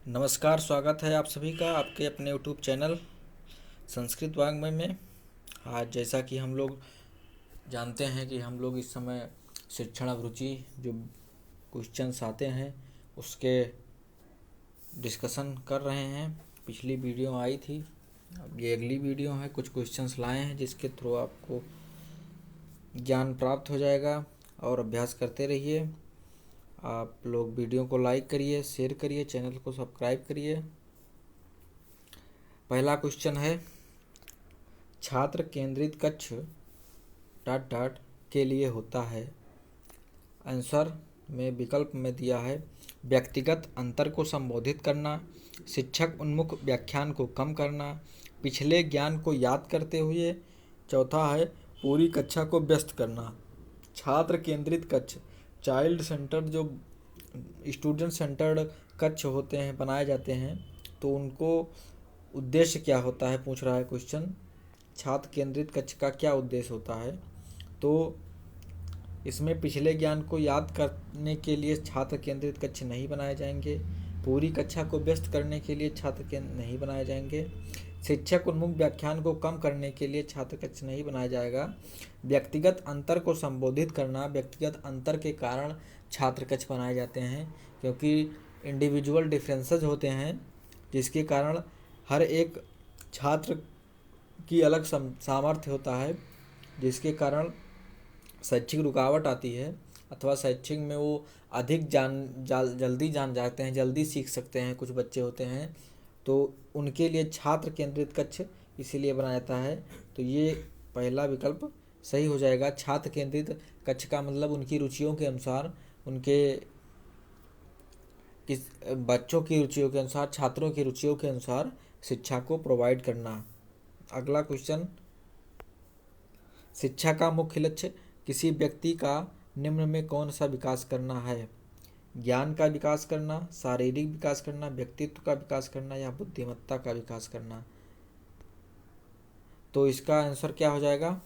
नमस्कार, स्वागत है आप सभी का आपके अपने यूट्यूब चैनल संस्कृत वाङ्मय में। आज जैसा कि हम लोग जानते हैं कि हम लोग इस समय शिक्षण अभिरुचि जो क्वेश्चंस आते हैं उसके डिस्कशन कर रहे हैं। पिछली वीडियो आई थी, अब ये अगली वीडियो है। कुछ क्वेश्चंस लाए हैं जिसके थ्रू आपको ज्ञान प्राप्त हो जाएगा और अभ्यास करते रहिए। आप लोग वीडियो को लाइक करिए, शेयर करिए, चैनल को सब्सक्राइब करिए। पहला क्वेश्चन है, छात्र केंद्रित कक्ष डॉट डॉट के लिए होता है। आंसर में विकल्प में दिया है व्यक्तिगत अंतर को संबोधित करना, शिक्षक उन्मुख व्याख्यान को कम करना, पिछले ज्ञान को याद करते हुए, चौथा है पूरी कक्षा को व्यस्त करना। छात्र केंद्रित कक्ष, चाइल्ड सेंटर्ड जो स्टूडेंट सेंटर्ड कक्ष होते हैं, बनाए जाते हैं, तो उनको उद्देश्य क्या होता है पूछ रहा है क्वेश्चन। छात्र केंद्रित कक्ष का क्या उद्देश्य होता है? तो इसमें पिछले ज्ञान को याद करने के लिए छात्र केंद्रित कक्ष नहीं बनाए जाएंगे, पूरी कक्षा को व्यस्त करने के लिए छात्र केंद्र नहीं बनाए जाएंगे, शिक्षक उन्मुख व्याख्यान को कम करने के लिए छात्र कक्ष नहीं बनाया जाएगा, व्यक्तिगत अंतर को संबोधित करना, व्यक्तिगत अंतर के कारण छात्र कक्ष बनाए जाते हैं, क्योंकि इंडिविजुअल डिफरेंसेस होते हैं जिसके कारण हर एक छात्र की अलग सामर्थ्य होता है, जिसके कारण शैक्षिक रुकावट आती है अथवा शैक्षिक में वो अधिक जल्दी जान जाते हैं, जल्दी सीख सकते हैं। कुछ बच्चे होते हैं तो उनके लिए छात्र केंद्रित कक्ष इसीलिए बनाया जाता है। तो ये पहला विकल्प सही हो जाएगा। छात्र केंद्रित कक्ष का मतलब उनकी रुचियों के अनुसार, उनके किस बच्चों की रुचियों के अनुसार, छात्रों की रुचियों के अनुसार शिक्षा को प्रोवाइड करना। अगला क्वेश्चन, शिक्षा का मुख्य लक्ष्य किसी व्यक्ति का निम्न में कौन सा विकास करना है? ज्ञान का विकास करना, शारीरिक विकास करना, व्यक्तित्व का विकास करना या बुद्धिमत्ता का विकास करना? तो इसका आंसर क्या हो जाएगा?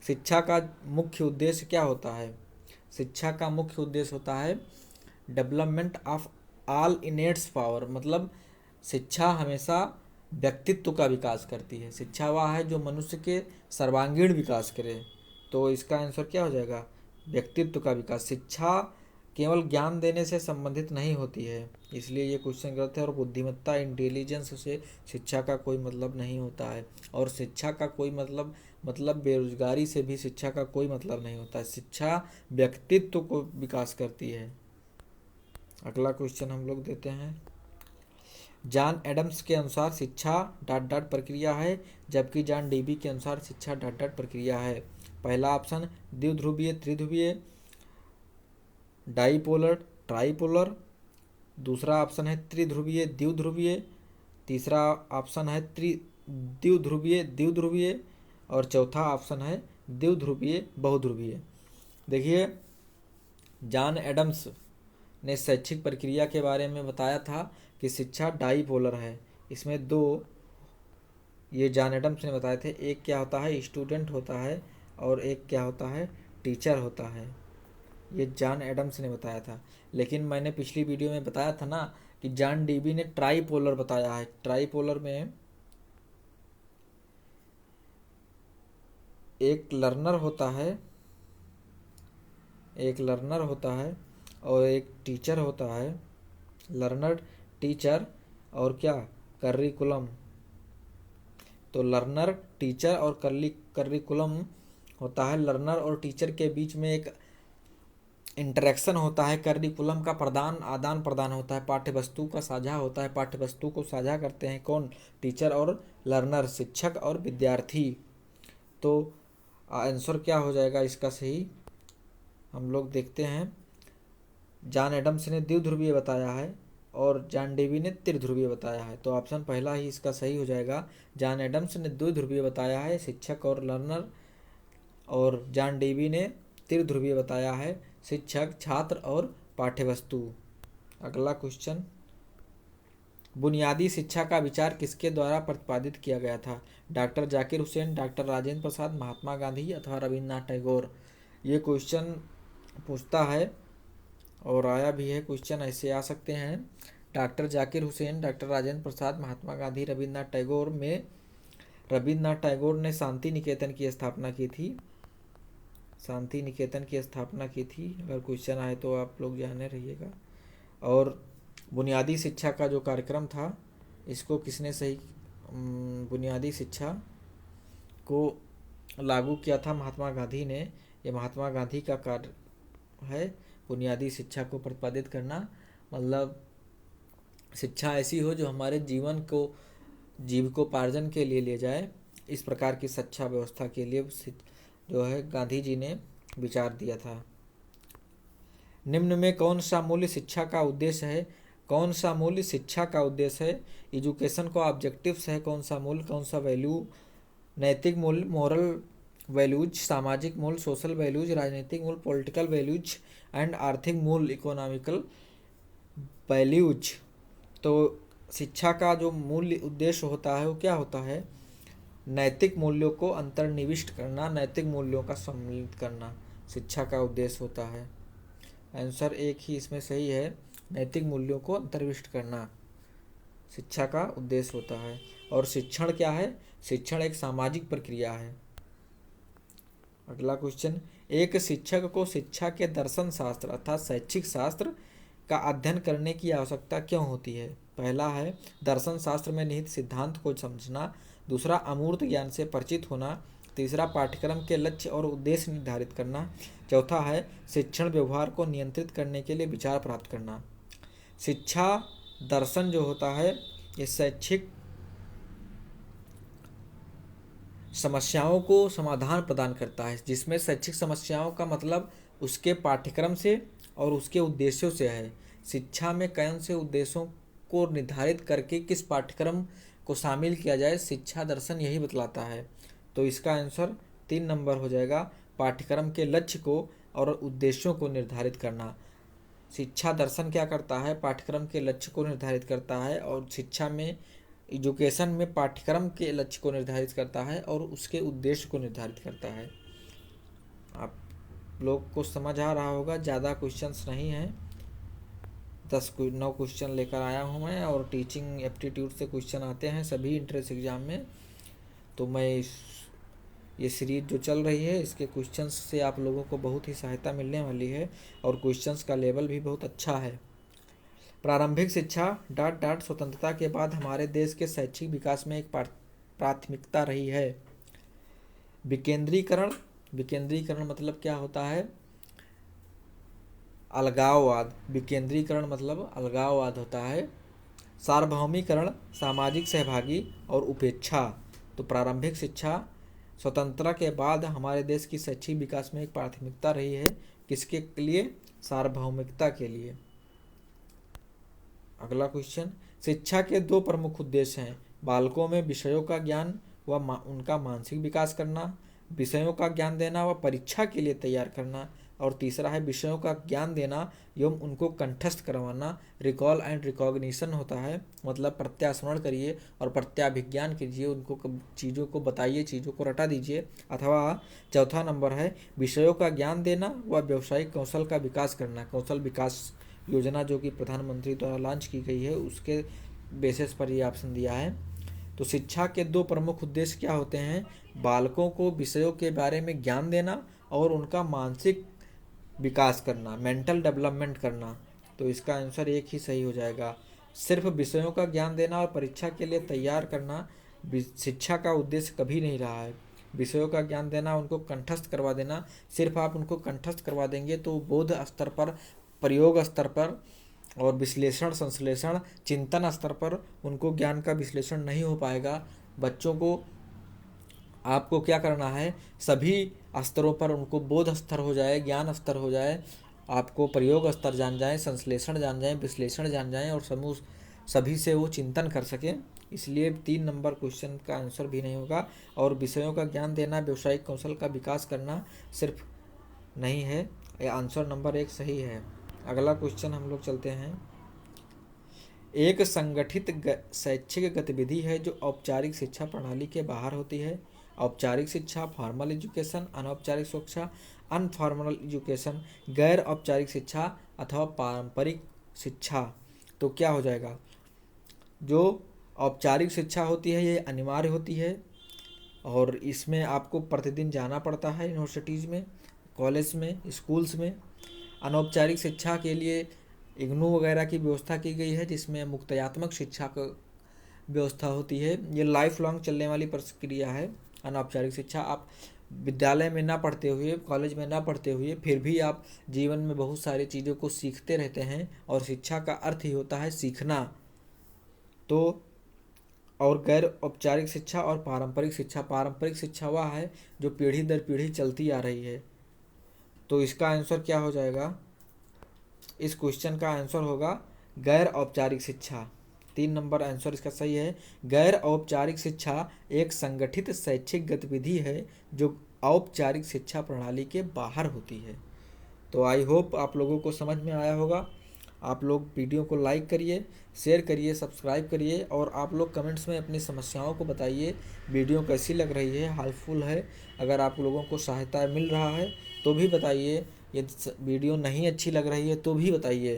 शिक्षा का मुख्य उद्देश्य क्या होता है? शिक्षा का मुख्य उद्देश्य होता है डेवलपमेंट ऑफ ऑल इनेट्स पावर, मतलब शिक्षा हमेशा व्यक्तित्व का विकास करती है। शिक्षा वह है जो मनुष्य के सर्वांगीण विकास करे। तो इसका आंसर क्या हो जाएगा? व्यक्तित्व का विकास। शिक्षा केवल ज्ञान देने से संबंधित नहीं होती है, इसलिए ये क्वेश्चन गलत है। और बुद्धिमत्ता, इंटेलिजेंस से शिक्षा का कोई मतलब नहीं होता है, और शिक्षा का कोई मतलब बेरोजगारी से भी शिक्षा का कोई मतलब नहीं होता है। शिक्षा व्यक्तित्व को विकास करती है। अगला क्वेश्चन हम लोग देते हैं, जॉन एडम्स के अनुसार शिक्षा डॉट डॉट प्रक्रिया है, जबकि जॉन डीबी के अनुसार शिक्षा डॉट डॉट प्रक्रिया है। पहला ऑप्शन द्विध्रुवीय, त्रिध्रुवीय, डाईपोलर, ट्राईपोलर। दूसरा ऑप्शन है त्रिध्रुवीय, द्विध्रुवीय। तीसरा ऑप्शन है द्विध्रुवीय, द्विध्रुवीय। और चौथा ऑप्शन है द्विध्रुवीय, बहुध्रुवीय। देखिए, जॉन एडम्स ने शैक्षिक प्रक्रिया के बारे में बताया था कि शिक्षा डाईपोलर है। इसमें दो, ये जॉन एडम्स ने बताए थे, एक क्या होता है स्टूडेंट होता है और एक क्या होता है टीचर होता है। ये जॉन एडम्स ने बताया था। लेकिन मैंने पिछली वीडियो में बताया था ना कि जॉन डीबी ने ट्राईपोलर बताया है। ट्राईपोलर में एक लर्नर होता है, एक लर्नर होता है और एक टीचर होता है। लर्नर, टीचर और क्या करिकुलम। तो लर्नर, टीचर और करिकुलम होता है। लर्नर और टीचर के बीच में एक इंटरेक्शन होता है, करिकुलम का आदान प्रदान होता है, पाठ्य वस्तु का साझा होता है। पाठ्य वस्तु को साझा करते हैं कौन? टीचर और लर्नर, शिक्षक और विद्यार्थी। तो आंसर क्या हो जाएगा इसका सही? हम लोग देखते हैं, जॉन एडम्स ने द्विध्रुवीय बताया है और जॉन डीबी ने त्रिध्रुवीय बताया है। तो ऑप्शन पहला ही इसका सही हो जाएगा। जॉन एडम्स ने द्विध्रुवीय बताया है, शिक्षक और लर्नर, और जॉन डीबी ने त्रिध्रुवीय बताया है, शिक्षक, छात्र और पाठ्यवस्तु। अगला क्वेश्चन, बुनियादी शिक्षा का विचार किसके द्वारा प्रतिपादित किया गया था? डॉक्टर जाकिर हुसैन, डॉक्टर राजेंद्र प्रसाद, महात्मा गांधी अथवा रविन्द्रनाथ टैगोर? ये क्वेश्चन पूछता है और आया भी है। क्वेश्चन ऐसे आ सकते हैं, डॉक्टर जाकिर हुसैन, डॉक्टर राजेंद्र प्रसाद, महात्मा गांधी, रविन्द्रनाथ टैगोर में रविन्द्रनाथ टैगोर ने शांति निकेतन की स्थापना की थी। शांति निकेतन की स्थापना की थी। अगर क्वेश्चन आए तो आप लोग जाने रहिएगा। और बुनियादी शिक्षा का जो कार्यक्रम था, इसको किसने सही बुनियादी शिक्षा को लागू किया था? महात्मा गांधी ने। ये महात्मा गांधी का कार्य है बुनियादी शिक्षा को प्रतिपादित करना। मतलब शिक्षा ऐसी हो जो हमारे जीवन को जीविकोपार्जन के लिए ले जाए, इस प्रकार की शिक्षा व्यवस्था के लिए जो है गांधी जी ने विचार दिया था। निम्न में कौन सा मूल्य शिक्षा का उद्देश्य है? कौन सा मूल्य शिक्षा का उद्देश्य है? एजुकेशन का ऑब्जेक्टिव्स है कौन सा मूल्य, कौन सा वैल्यू? नैतिक मूल्य, मोरल वैल्यूज, सामाजिक मूल्य, सोशल वैल्यूज, राजनीतिक मूल्य, पॉलिटिकल वैल्यूज एंड आर्थिक मूल्य, इकोनॉमिकल वैल्यूज। तो शिक्षा का जो मूल्य उद्देश्य होता है वो क्या होता है? नैतिक मूल्यों को अंतर्निविष्ट करना, नैतिक मूल्यों का सम्मिलित करना शिक्षा का उद्देश्य होता है। आंसर एक ही इसमें सही है, नैतिक मूल्यों को अंतर्निविष्ट करना शिक्षा का उद्देश्य होता है। और शिक्षण क्या है? शिक्षण एक सामाजिक प्रक्रिया है। अगला क्वेश्चन, एक शिक्षक को शिक्षा के दर्शन शास्त्र अर्थात शैक्षिक शास्त्र का अध्ययन करने की आवश्यकता क्यों होती है? पहला है दर्शन शास्त्र में निहित सिद्धांत को समझना, दूसरा अमूर्त ज्ञान से परिचित होना, तीसरा पाठ्यक्रम के लक्ष्य और उद्देश्य निर्धारित करना, चौथा है शिक्षण व्यवहार को नियंत्रित करने के लिए विचार प्राप्त करना। शिक्षा दर्शन जो होता है ये शैक्षिक समस्याओं को समाधान प्रदान करता है, जिसमें शैक्षिक समस्याओं का मतलब उसके पाठ्यक्रम से और उसके उद्देश्यों से है। शिक्षा में कौन से उद्देश्यों को निर्धारित करके किस पाठ्यक्रम को शामिल किया जाए, शिक्षा दर्शन यही बतलाता है। तो इसका आंसर 3 नंबर हो जाएगा, पाठ्यक्रम के लक्ष्य को और उद्देश्यों को निर्धारित करना। शिक्षा दर्शन क्या करता है? पाठ्यक्रम के लक्ष्य को निर्धारित करता है, और शिक्षा में एजुकेशन में पाठ्यक्रम के लक्ष्य को निर्धारित करता है और उसके उद्देश्य को निर्धारित करता है। आप लोग को समझ आ रहा होगा, ज़्यादा क्वेश्चंस नहीं हैं, 9 क्वेश्चन लेकर आया हूँ मैं, और टीचिंग एप्टीट्यूड से क्वेश्चन आते हैं सभी इंट्रेंस एग्जाम में। तो मैं ये सीरीज जो चल रही है इसके क्वेश्चंस से आप लोगों को बहुत ही सहायता मिलने वाली है, और क्वेश्चंस का लेवल भी बहुत अच्छा है। प्रारंभिक शिक्षा ... स्वतंत्रता के बाद हमारे देश के शैक्षिक विकास में एक प्राथमिकता रही है। विकेंद्रीकरण, विकेंद्रीकरण मतलब क्या होता है? अलगाववाद। विकेंद्रीकरण मतलब अलगाववाद होता है। सार्वभौमिकरण, सामाजिक सहभागी और उपेक्षा। तो प्रारंभिक शिक्षा स्वतंत्रता के बाद हमारे देश की शैक्षिक विकास में एक प्राथमिकता रही है, किसके लिए? सार्वभौमिकता के लिए। अगला क्वेश्चन, शिक्षा के 2 प्रमुख उद्देश्य हैं। बालकों में विषयों का ज्ञान व उनका मानसिक विकास करना, विषयों का ज्ञान देना व परीक्षा के लिए तैयार करना, और तीसरा है विषयों का ज्ञान देना एवं उनको कंठस्थ करवाना। रिकॉल एंड रिकॉग्निशन होता है, मतलब प्रत्यास्मरण करिए और प्रत्याभिज्ञान कीजिए, उनको चीज़ों को बताइए, चीज़ों को रटा दीजिए। अथवा चौथा नंबर है विषयों का ज्ञान देना व व्यावसायिक कौशल का विकास करना। कौशल विकास योजना जो कि प्रधानमंत्री द्वारा लॉन्च की गई है, उसके बेसिस पर ये ऑप्शन दिया है। तो शिक्षा के 2 प्रमुख उद्देश्य क्या होते हैं? बालकों को विषयों के बारे में ज्ञान देना और उनका मानसिक विकास करना, मेंटल डेवलपमेंट करना। तो इसका आंसर एक ही सही हो जाएगा। सिर्फ विषयों का ज्ञान देना और परीक्षा के लिए तैयार करना शिक्षा का उद्देश्य कभी नहीं रहा है। विषयों का ज्ञान देना, उनको कंठस्थ करवा देना, सिर्फ आप उनको कंठस्थ करवा देंगे तो बोध स्तर पर, प्रयोग स्तर पर और विश्लेषण, संश्लेषण, चिंतन स्तर पर उनको ज्ञान का विश्लेषण नहीं हो पाएगा। बच्चों को आपको क्या करना है? सभी स्तरों पर उनको बोध स्तर हो जाए, ज्ञान स्तर हो जाए, आपको प्रयोग स्तर जान जाए, संश्लेषण जान जाए, विश्लेषण जान जाए, और समूह सभी से वो चिंतन कर सकें। इसलिए 3 नंबर क्वेश्चन का आंसर भी नहीं होगा। और विषयों का ज्ञान देना, व्यावसायिक कौशल का विकास करना सिर्फ नहीं है, ये आंसर नंबर 1 सही है। अगला क्वेश्चन हम लोग चलते हैं। एक संगठित शैक्षिक गतिविधि है जो औपचारिक शिक्षा प्रणाली के बाहर होती है। औपचारिक शिक्षा, फॉर्मल एजुकेशन, अनौपचारिक शिक्षा, अनफॉर्मल एजुकेशन, गैर औपचारिक शिक्षा अथवा पारंपरिक शिक्षा। तो क्या हो जाएगा, जो औपचारिक शिक्षा होती है ये अनिवार्य होती है और इसमें आपको प्रतिदिन जाना पड़ता है यूनिवर्सिटीज़ में, कॉलेज में, स्कूल्स में। अनौपचारिक शिक्षा के लिए इग्नू वगैरह की व्यवस्था की गई है जिसमें मुक्तयात्मक शिक्षा का व्यवस्था होती है। ये लाइफ लॉन्ग चलने वाली प्रक्रिया है। अनौपचारिक शिक्षा आप विद्यालय में ना पढ़ते हुए, कॉलेज में ना पढ़ते हुए, फिर भी आप जीवन में बहुत सारी चीज़ों को सीखते रहते हैं और शिक्षा का अर्थ ही होता है सीखना। तो और गैर औपचारिक शिक्षा और पारंपरिक शिक्षा वह है जो पीढ़ी दर पीढ़ी चलती आ रही है। तो इसका आंसर क्या हो जाएगा, इस क्वेश्चन का आंसर होगा गैर औपचारिक शिक्षा। 3 नंबर आंसर इसका सही है। गैर औपचारिक शिक्षा एक संगठित शैक्षिक गतिविधि है जो औपचारिक शिक्षा प्रणाली के बाहर होती है। तो आई होप आप लोगों को समझ में आया होगा। आप लोग वीडियो को लाइक करिए, शेयर करिए, सब्सक्राइब करिए और आप लोग कमेंट्स में अपनी समस्याओं को बताइए। वीडियो कैसी लग रही है, हेल्पफुल है, अगर आप लोगों को सहायता मिल रहा है तो भी बताइए। यदि वीडियो नहीं अच्छी लग रही है तो भी बताइए,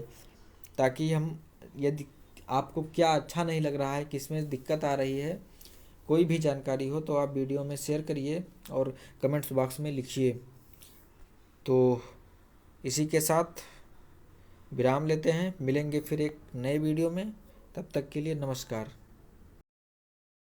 ताकि हम, यदि आपको क्या अच्छा नहीं लग रहा है, किसमें दिक्कत आ रही है, कोई भी जानकारी हो तो आप वीडियो में शेयर करिए और कमेंट्स बॉक्स में लिखिए। तो इसी के साथ विराम लेते हैं, मिलेंगे फिर एक नए वीडियो में। तब तक के लिए नमस्कार।